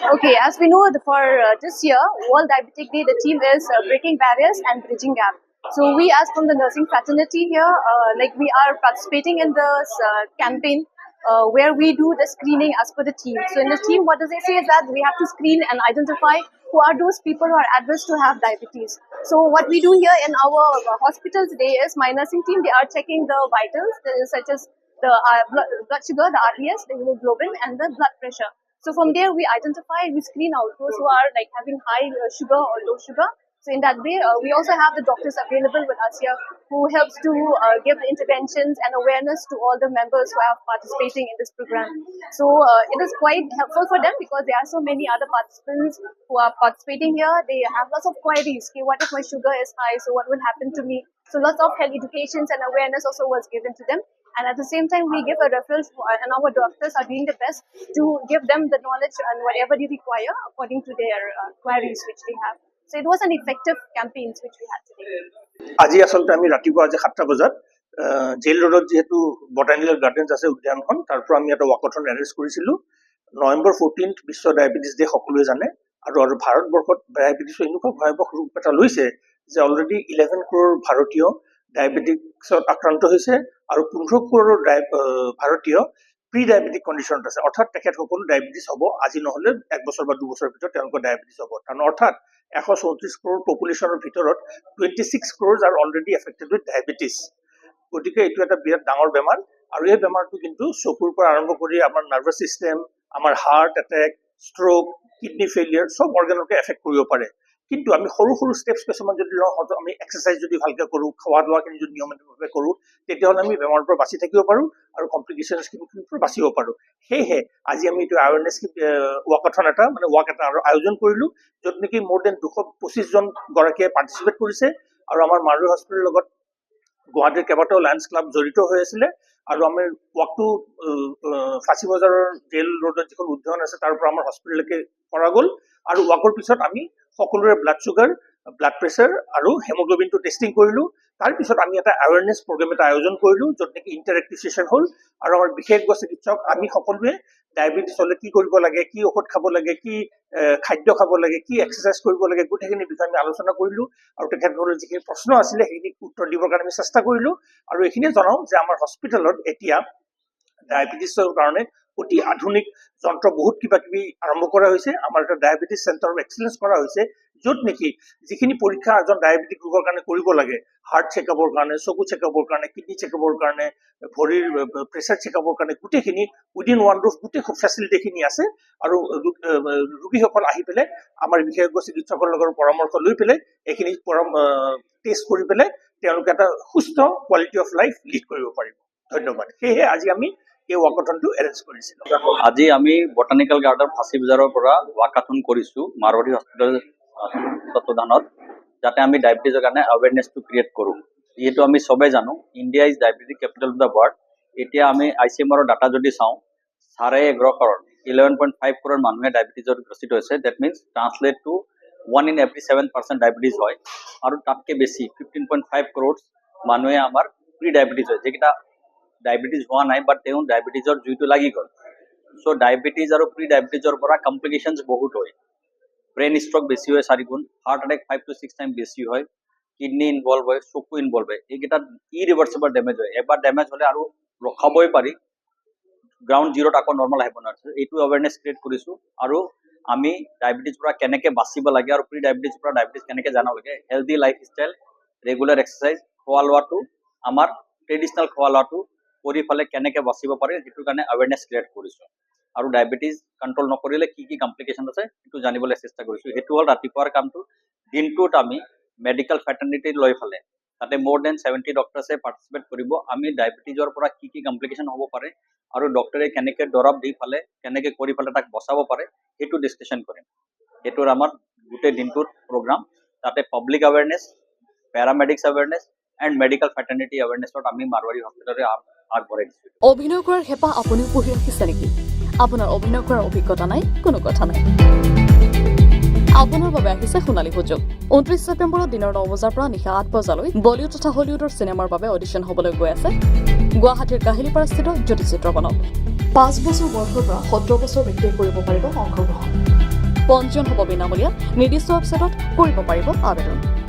Okay, as we know, for this year, World Diabetic Day, the theme is breaking barriers and bridging gap. So we, as from the nursing fraternity here, we are participating in this campaign where we do the screening as per the theme. So in the theme, what does it say is that we have to screen and identify who are those people who are at risk to have diabetes. So what we do here in our hospital today is my nursing team, they are checking the vitals, such as the blood sugar, the RBS, the hemoglobin, and the blood pressure. So from there, we identify, we screen out those who are having high sugar or low sugar. So in that way, we also have the doctors available with us here who helps to give the interventions and awareness to all the members who are participating in this program. So it is quite helpful for them because there are so many other participants who are participating here. They have lots of queries. Okay, what if my sugar is high? So what will happen to me? So lots of health educations and awareness also was given to them. And at the same time, we give a referral and our doctors are doing the best to give them the knowledge and whatever they require according to their queries which they have. So it was an effective campaigns which we had today. আজি আসলতে আমি ৰাতিপুৱা আজি 7টা বজাত gel ৰোডত যেহেতু botanical gardens আছে উদ্যানখন তাৰ পৰা আমি এটা ৱাকথন এৰেঞ্জ কৰিছিলো নৱেম্বৰ 14th বিশ্ব ডায়াবেটিছ ডে সকলোৱে জানে আৰু ভাৰতবৰ্ষত ডায়াবেটিছৰ এনেকুৱা ভয়াৱহ ৰূপ এটা লৈছে যে অলৰেডি 11 crore ভাৰতীয় ডায়াবেটিছত আক্ৰান্ত হৈছে আৰু 15 crore ভাৰতীয় প্ৰি ডায়াবেটিক কণ্ডিশ্যনত আছে অৰ্থাৎ তেখেতসকল ডায়াবেটিছ হ'ব আজি নহলে 1 বছৰ বা 2 বছৰৰ ভিতৰত তেওঁলোকৰ ডায়াবেটিছ হ'ব কাৰণ অৰ্থাৎ 134 crore পপুলেশ্যনৰ ভিতৰত 26 crores are already affected with diabetes গতিকে এইটো এটা বিৰাট ডাঙৰ বেমাৰ আৰু এই বেমাৰটো কিন্তু চকুৰ পৰা আৰম্ভ কৰি আমাৰ নাৰ্ভাছ সিস্টেম আমাৰ heart attack stroke kidney failure সব অৰ্গানকে এফেক্ট কৰিব পাৰে কিন্তু আমি সৰু সৰু স্টেপছ কিছুমান যদি লওঁ আমি এক্সাৰসাইজ যদি ভালকৈ কৰো খোৱা লোৱাখিনি যদি নিয়মিতভাৱে কৰো তেতিয়াহ'লে আমি বেমাৰৰ পৰা বাচি থাকিব পাৰো আৰু কমপ্লিকেশ্যনছ খিনিৰ পৰা বাচিব পাৰো সেয়েহে আজি আমি এইটো আৱেৰনেছ ৱাকথন এটা মানে ৱাক এটা আয়োজন কৰিলো য'ত নেকি মোৰ দেন 225 জন গৰাকীয়ে পাৰ্টিচিপেট কৰিছে আৰু আমাৰ মাৰুই হস্পিটেলৰ লগত গুৱাহাটীৰ কেইবাটাও লায়ন্স ক্লাব জড়িত হৈ আছিলে আৰু আমি ৱাকটো ফাঁচী বজাৰৰ জেল ৰোডত যিখন উদ্যান আছে তাৰ পৰা আমাৰ হস্পিটেললৈকে কৰা গ'ল আৰু ৱাকৰ পিছত আমি সকলোৰে ব্লাড সুগাৰ ব্লাড প্ৰেছাৰ আৰু হেমোগ্লোবিনটো টেষ্টিং কৰিলো তাৰ পিছত আমি এটা আৱেৰনেছ প্ৰগ্ৰাম এটা আয়োজন কৰিলো য'ত নেকি ইণ্টাৰেক্টিভ সেশন হ'ল আৰু আমাৰ বিশেষজ্ঞ চিকিৎসক আমি সকলোৱে ডায়াবেটিছ হলে কি কৰিব লাগে কি ঔষধ খাব লাগে কি খাদ্য খাব লাগে কি এক্সাৰসাইজ কৰিব লাগে গোটেইখিনি বিষয়ে আমি আলোচনা কৰিলো আৰু তেখেতসকলৰ যিখিনি প্ৰশ্ন আছিলে সেইখিনি উত্তৰ দিবৰ কাৰণে আমি চেষ্টা কৰিলো আৰু এইখিনি জনাও যে আমাৰ হস্পিটেলত এতিয়া ডায়াবেটিছৰ কাৰণে অতি আধুনিক যন্ত্ৰ বহুত কিবা কিবি আৰম্ভ কৰা হৈছে আমাৰ এটা ডায়াবেটিছ চেণ্টাৰ অফ এক্সেলেন্স কৰা হৈছে য'ত নেকি যিখিনি পৰীক্ষা এজন ডায়াবেটিক ৰোগৰ কাৰণে কৰিব লাগে হাৰ্ট চেকআপৰ কাৰণে চকু চেকআপৰ কাৰণে কিডনি চেকআপৰ কাৰণে ভৰিৰ প্ৰেছাৰ চেকআপৰ কাৰণে গোটেইখিনি উইদিন ওৱান ৰুফ গোটেই ফেচিলিটিখিনি আছে আৰু ৰোগীসকল আহি পেলাই আমাৰ বিশেষজ্ঞ চিকিৎসকৰ লগত পৰামৰ্শ লৈ পেলাই এইখিনি টেষ্ট কৰি পেলাই তেওঁলোকে এটা সুস্থ কোৱালিটি অফ লাইফ লিড কৰিব পাৰিব ধন্যবাদ সেয়ে আজি আমি এই ৱাকথনটো এৰেঞ্জ কৰিছিলো আজি আমি বটানিকেল গাৰ্ডেন ফাঁচী বজাৰৰ পৰা ৱাকাথন কৰিছো মাৰৱাৰী হস্পিটেল তত্ত্বাৱধানত যাতে আমি ডায়াবেটিছৰ কাৰণে আৱেৰনেছটো ক্ৰিয়েট কৰোঁ যিহেতু আমি সবে জানো India is diabetic capital of the world এতিয়া আমি ICMR ডাটা যদি চাওঁ 11.5 crore 11.5 crore মানুহে ডায়াবেটিছৰ গ্ৰস্ত হৈছে that means translate to 1 in every 7% diabetes হয় আৰু তাতকৈ বেছি 15.5 crores মানুহে আমাৰ প্ৰি ডায়াবেটিছ হয় যেকেইটা ডায়াবেটিছ হোৱা নাই বাট তেওঁ ডায়াবেটিছৰ জুইটো লাগি গ'ল চ' ডায়াবেটিছ আৰু প্ৰি ডায়াবেটিছৰ পৰা কমপ্লিকেশ্যনছ বহুত হয় ব্ৰেইন ষ্ট্ৰক বেছি হয় 4 গুণ হাৰ্ট এটেক 5 to 6 টাইম বেছি হয় কিডনি ইনভলভ হয় চকু ইনভলভ হয় এইকেইটা ইৰিভাৰ্চিবল ডেমেজ হয় এবাৰ ডেমেজ হ'লে আৰু ৰখাবই পাৰি গ্ৰাউণ্ড জিৰ'ত আকৌ নৰ্মেল আহিব নোৱাৰে এইটো এৱেৰনেছ ক্ৰিয়েট কৰিছোঁ আৰু আমি ডায়াবেটিছ পৰা কেনেকৈ বাচিব লাগে আৰু প্ৰি ডায়াবেটিছ পৰা ডায়াবেটিছ কেনেকৈ জানিব লাগে healthy life style regular exercise খোৱা লোৱাটো আমাৰ ট্ৰেডিশ্যনেল খোৱা লোৱাটো কৰি ফালে কেনেকৈ বাচিব পাৰে সেইটো কাৰণে এৱেৰনেছ ক্ৰিয়েট কৰিছোঁ আৰু ডায়াবেটিছ কণ্ট্ৰল নকৰিলে কি কি কমপ্লিকেশ্যন আছে সেইটো জানিবলৈ চেষ্টা কৰিছোঁ সেইটো হ'ল ৰাতিপুৱাৰ কামটো দিনটোত আমি মেডিকেল ফ্ৰেটাৰ্নিটি লৈ ফালে তাতে মোৰ দেন 70 ডক্টৰছে পাৰ্টিচিপেট কৰিব আমি ডায়াবেটিছৰ পৰা কি কি কমপ্লিকেশ্যন হ'ব পাৰে আৰু ডক্টৰে কেনেকৈ দৰৱ দি ফালে কেনেকৈ কৰি ফালে তাক বচাব পাৰে সেইটো ডিছকাশ্যন কৰিম এইটোৰ আমাৰ গোটেই দিনটোৰ প্ৰগ্ৰাম তাতে public awareness paramedics awareness and medical fraternity এৱেৰনেছত আমি মাৰৱাৰী হস্পিটেলৰে আগবঢ়াই দিছোঁ অভিনয় কৰাৰ হেঁপাহ আপুনিও পঢ়ি ৰাখিছে নেকি আপোনাৰ অভিনয় কৰাৰ অভিজ্ঞতা নাই কোনো কথা নাই আপোনাৰ বাবে আহিছে সোণালী সুযোগ 29 ছেপ্টেম্বৰত দিনৰ 9 বজাৰ পৰা নিশা 8 বজালৈ বলিউড তথা হলিউডৰ চিনেমাৰ বাবে অডিশ্যন হ'বলৈ গৈ আছে গুৱাহাটীৰ কাহিলীপাৰাস্থিত জ্যোতি চিত্ৰবনত 5 বছৰ বয়সৰ পৰা 17 বছৰ ব্যক্তিয়ে কৰিব পাৰিব অংশগ্ৰহণ পঞ্জীয়ন হ'ব বিনামূলীয়া নিৰ্দিষ্ট ৱেবছাইটত কৰিব পাৰিব আবেদন